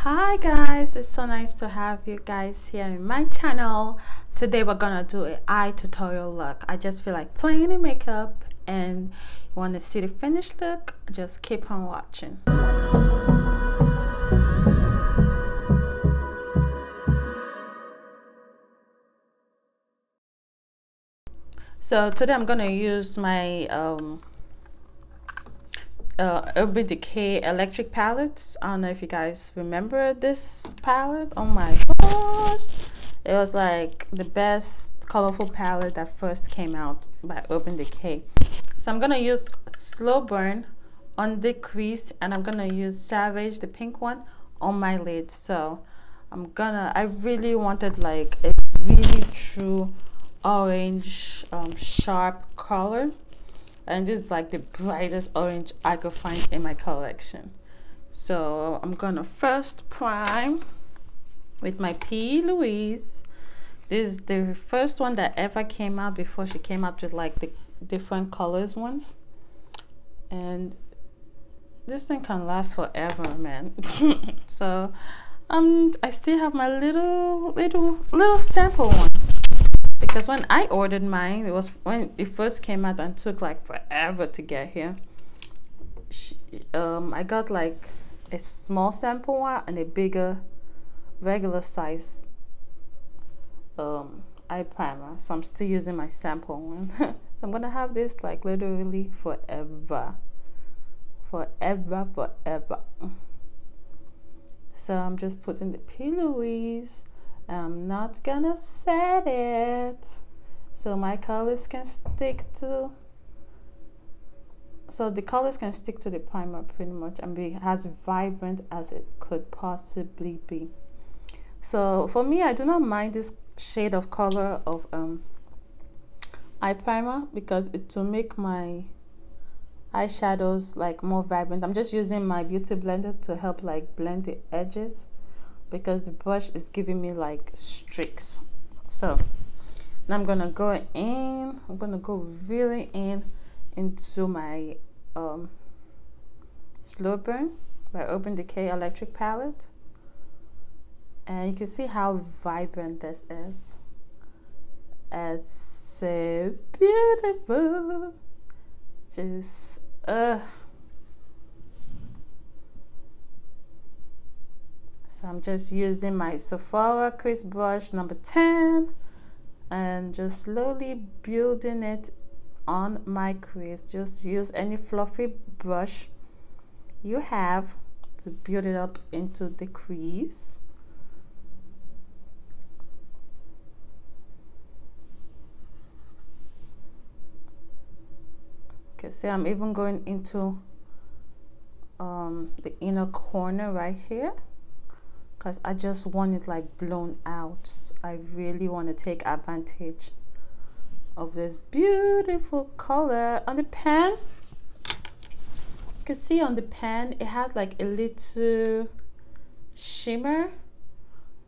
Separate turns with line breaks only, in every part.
Hi guys, it's so nice to have you guys here in my channel. Today we're gonna do an eye tutorial look. I just feel like playing in makeup, and you want to see the finished look, just keep on watching. So today I'm gonna use my Urban Decay electric palettes. I don't know if you guys remember this palette. Oh my gosh, it was like the best colorful palette that first came out by Urban Decay. So I'm gonna use Slow Burn on the crease, and I'm gonna use Savage, the pink one, on my lid. So I really wanted like a really true orange sharp color, and this is like the brightest orange I could find in my collection. So I'm gonna first prime with my P. Louise. This is the first one that ever came out before she came out with like the different colors ones, and this thing can last forever, man. So I still have my little sample one, because when I ordered mine, it was when it first came out and took like forever to get here. I got like a small sample one and a bigger regular size eye primer, so I'm still using my sample one. So I'm gonna have this like literally forever. So I'm just putting the P. Louise. I'm not gonna set it so my colors can stick to, the primer pretty much, and be as vibrant as it could possibly be. So for me, I do not mind this shade of color of eye primer, because it will make my eyeshadows like more vibrant. I'm just using my beauty blender to help like blend the edges, because the brush is giving me like streaks. So now I'm gonna go really into my Slow Burn by Urban Decay electric palette, and you can see how vibrant this is. It's so beautiful. Just so I'm just using my Sephora crease brush number 10 and just slowly building it on my crease. Just use any fluffy brush you have to build it up into the crease. Okay, see, I'm even going into the inner corner right here, because I just want it like blown out. I really want to take advantage of this beautiful color. On the pan, you can see on the pan it has like a little shimmer,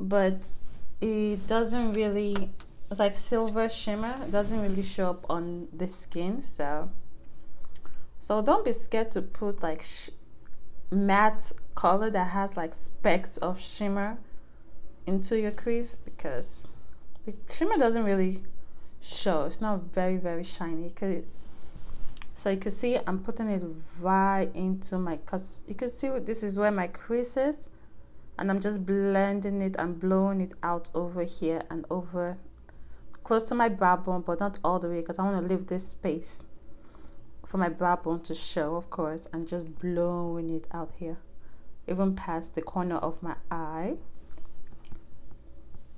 but it doesn't really, it's like silver shimmer. It doesn't really show up on the skin. So don't be scared to put like matte color that has like specks of shimmer into your crease, because the shimmer doesn't really show. It's not very shiny. So you can see I'm putting it right into my, cause you can see this is where my crease is, and I'm just blending it and blowing it out over here and over close to my brow bone, but not all the way, because I want to leave this space for my brow bone to show, of course, and just blowing it out here, even past the corner of my eye,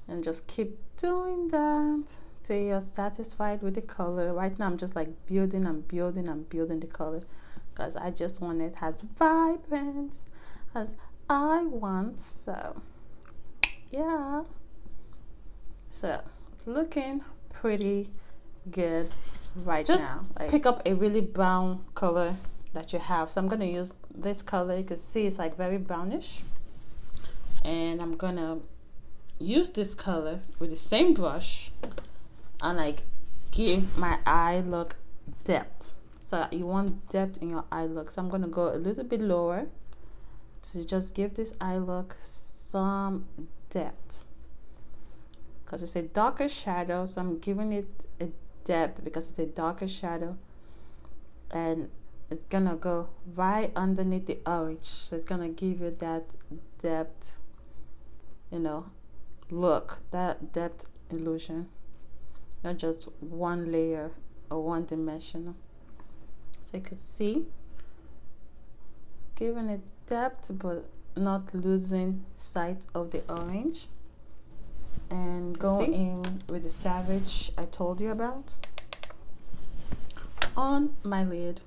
and just keep doing that till you're satisfied with the color. Right now I'm just like building the color, because I just want it as vibrant as I want. So yeah, so looking pretty good right just now. Like, pick up a really brown color that you have. So I'm gonna use this color. You can see it's like very brownish, and I'm gonna use this color with the same brush and like give my eye look depth. So you want depth in your eye look, so I'm gonna go a little bit lower to just give this eye look some depth, because it's a darker shadow, so I'm giving it a depth because it's a darker shadow, and it's gonna go right underneath the orange, so it's gonna give you that depth, you know, look, that depth illusion, not just one layer or one dimensional. So you can see, giving it depth but not losing sight of the orange, and go in with the Savage I told you about on my lid.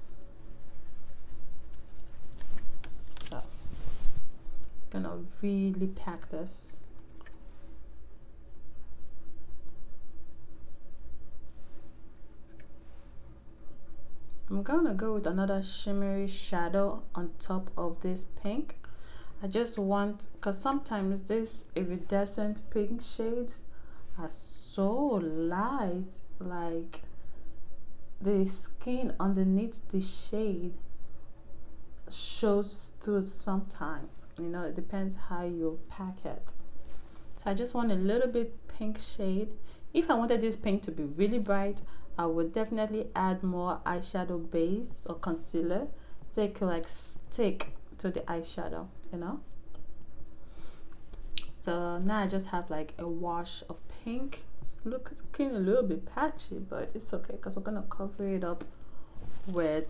So gonna really pack this. I'm gonna go with another shimmery shadow on top of this pink. I just want, because sometimes these iridescent pink shades are so light, like the skin underneath the shade shows through sometime, you know, it depends how you pack it. So I just want a little bit pink shade. If I wanted this pink to be really bright, I would definitely add more eyeshadow base or concealer so it could like stick to the eyeshadow, you know. So now I just have like a wash of pink. It's looking a little bit patchy, but it's okay because we're gonna cover it up with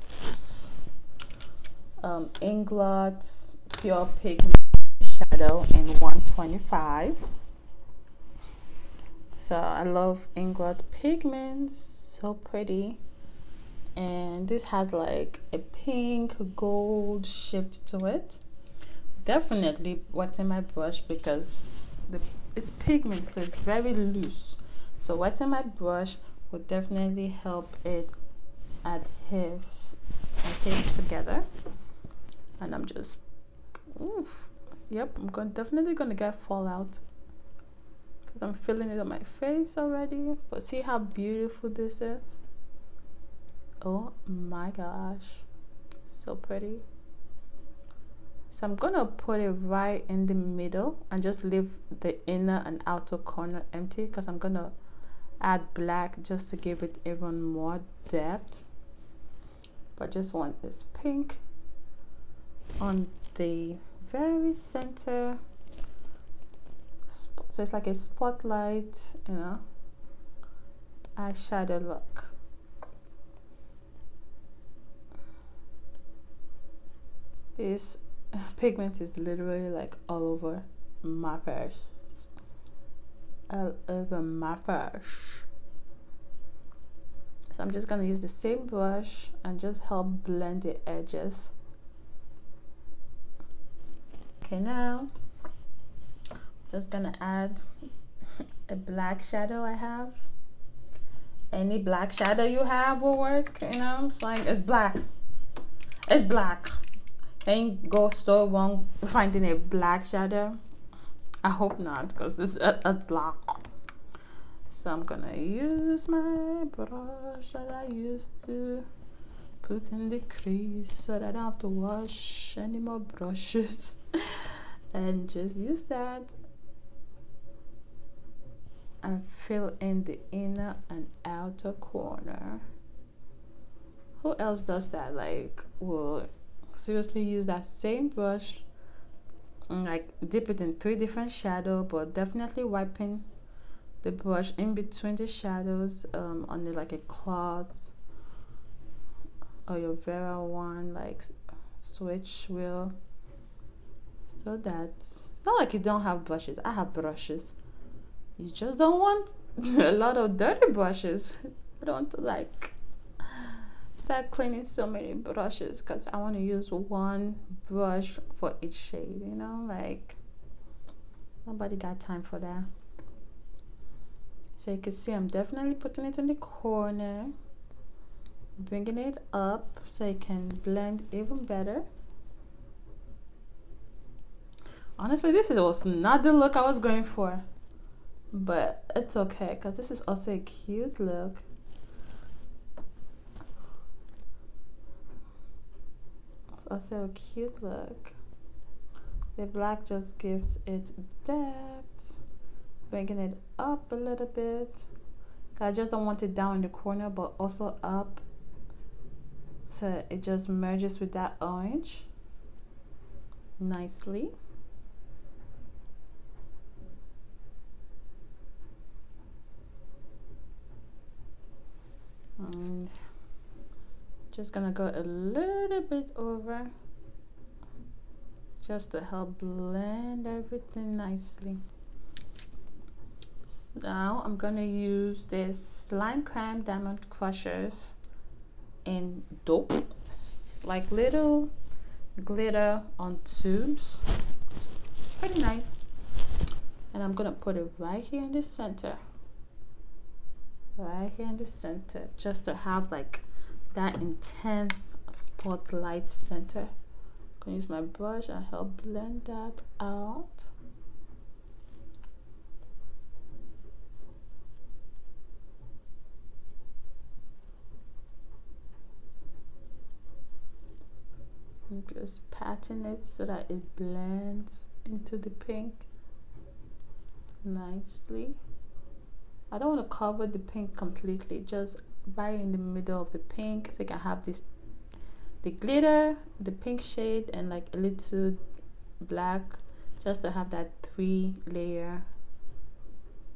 Inglot Pure Pigment Shadow in 125. So I love Inglot pigments, so pretty, and this has like a pink gold shift to it. Definitely wetting my brush because it's pigment, so it's very loose, so wetting my brush will definitely help it adhere together. And I'm just, oof, yep, I'm definitely gonna get fallout because I'm feeling it on my face already. But see how beautiful this is. Oh my gosh, so pretty. So I'm gonna put it right in the middle and just leave the inner and outer corner empty because I'm gonna add black just to give it even more depth. But I just want this pink on the very center, so it's like a spotlight, you know, eyeshadow look. This pigment is literally like all over my face, all over my face. So I'm just gonna use the same brush and just help blend the edges. Okay, now just gonna add a black shadow I have. Any black shadow you have will work, you know. It's like, it's black, it's black. Can't go so wrong finding a black shadow. I hope not, because it's a black. So I'm gonna use my brush that I used to put in the crease so that I don't have to wash any more brushes and just use that and fill in the inner and outer corner. Who else does that? Like, will seriously use that same brush and like dip it in 3 different shadows, but definitely wiping the brush in between the shadows on the, like a cloth or your Vera one, like switch wheel, so that it's not like you don't have brushes. I have brushes, you just don't want a lot of dirty brushes. I don't want to like start cleaning so many brushes because I want to use one brush for each shade, you know, like nobody got time for that. So you can see I'm definitely putting it in the corner, bringing it up so it can blend even better. Honestly, this was not the look I was going for, but it's okay because this is also a cute look. It's also a cute look. The black just gives it depth, bringing it up a little bit. I just don't want it down in the corner, but also up, so it just merges with that orange nicely. And just gonna go a little bit over just to help blend everything nicely. So now I'm gonna use this Lime Crime Diamond Crushers in dope, like little glitter on tubes. Pretty nice. And I'm gonna put it right here in the center. Right here in the center, just to have like that intense spotlight center. I'm gonna use my brush and help blend that out. And just patting it so that it blends into the pink nicely. I don't want to cover the pink completely, just right in the middle of the pink, so you can have this, the glitter, the pink shade, and like a little black, just to have that 3-layer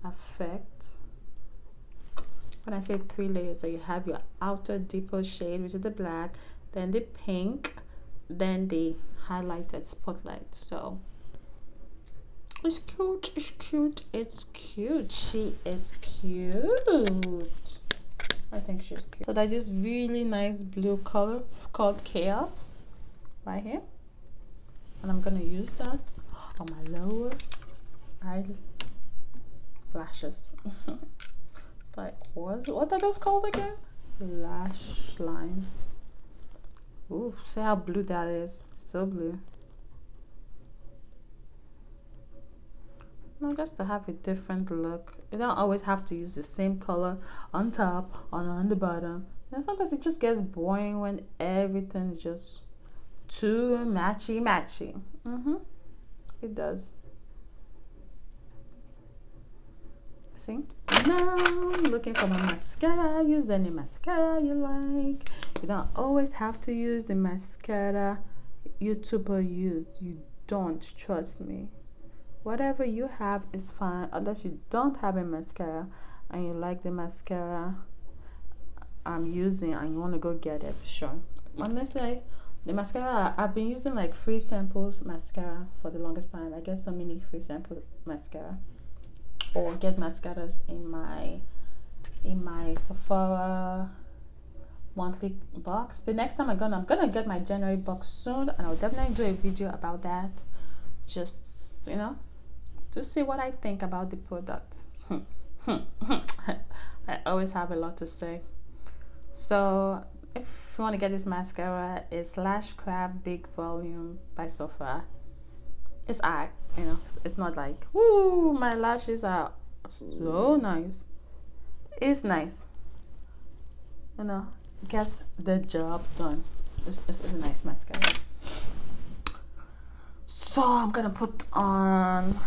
effect. When I say 3 layers, so you have your outer deeper shade, which is the black, then the pink, then the highlighted spotlight. So it's cute, it's cute, it's cute. She is cute. I think she's cute. So there's this really nice blue color called Chaos right here. And I'm gonna use that on my lower eyelashes. Like, what are those called again? Lash line. Ooh, see how blue that is. It's so blue. No, just to have a different look. You don't always have to use the same color on top or on the bottom. And sometimes it just gets boring when everything is just too matchy. It does. See? Now I'm looking for my mascara. Use any mascara you like. You don't always have to use the mascara YouTuber use. You don't, trust me. Whatever you have is fine, unless you don't have a mascara and you like the mascara I'm using and you want to go get it. Sure. Honestly, the mascara, I've been using like free samples mascara for the longest time. I get so many free sample mascara, or get mascaras in my Sephora monthly box. The next time I'm gonna get my January box soon, and I'll definitely do a video about that, just, you know, to see what I think about the product. I always have a lot to say. So if you want to get this mascara, it's Lash Craft Big Volume by Sephora. It's you know, it's not like, woo, my lashes are so nice. It's nice, you know, gets the job done. It's a nice mascara. So I'm gonna put on,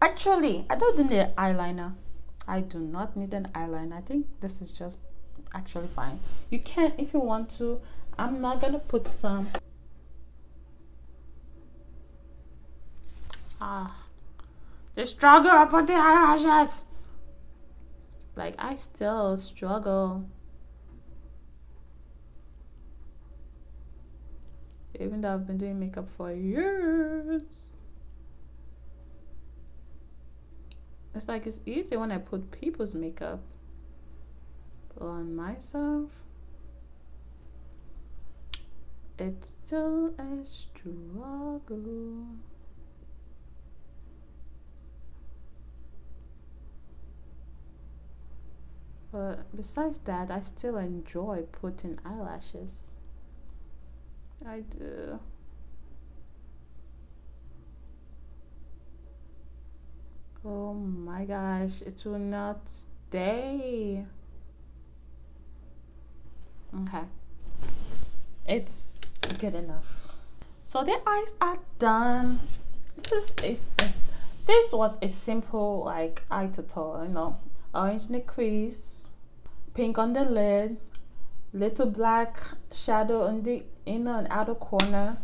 actually I don't need an eyeliner. I do not need an eyeliner. I think this is just actually fine. You can if you want to. I'm not gonna put some the struggle about the eyelashes. Like, I still struggle, even though I've been doing makeup for years. It's like, it's easy when I put people's makeup on myself. It's still a struggle. But besides that, I still enjoy putting eyelashes. I do. Oh my gosh, it will not stay. Okay, it's good enough. So the eyes are done. This was a simple like eye tutorial, you know. Orange in the crease, pink on the lid, little black shadow on the inner and outer corner,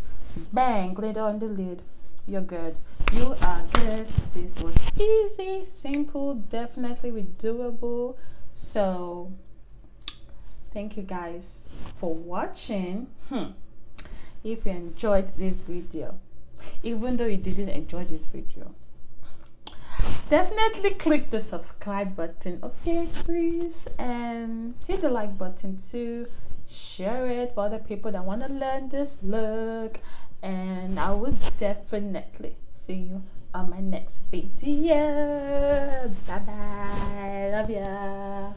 bang, glitter on the lid. You're good. You are good. This was easy, simple, definitely doable. So thank you guys for watching. If you enjoyed this video, even though you didn't enjoy this video, definitely click the subscribe button, okay, please, and hit the like button too. Share it for other people that want to learn this look, and I will definitely see you on my next video. Bye bye. Love ya.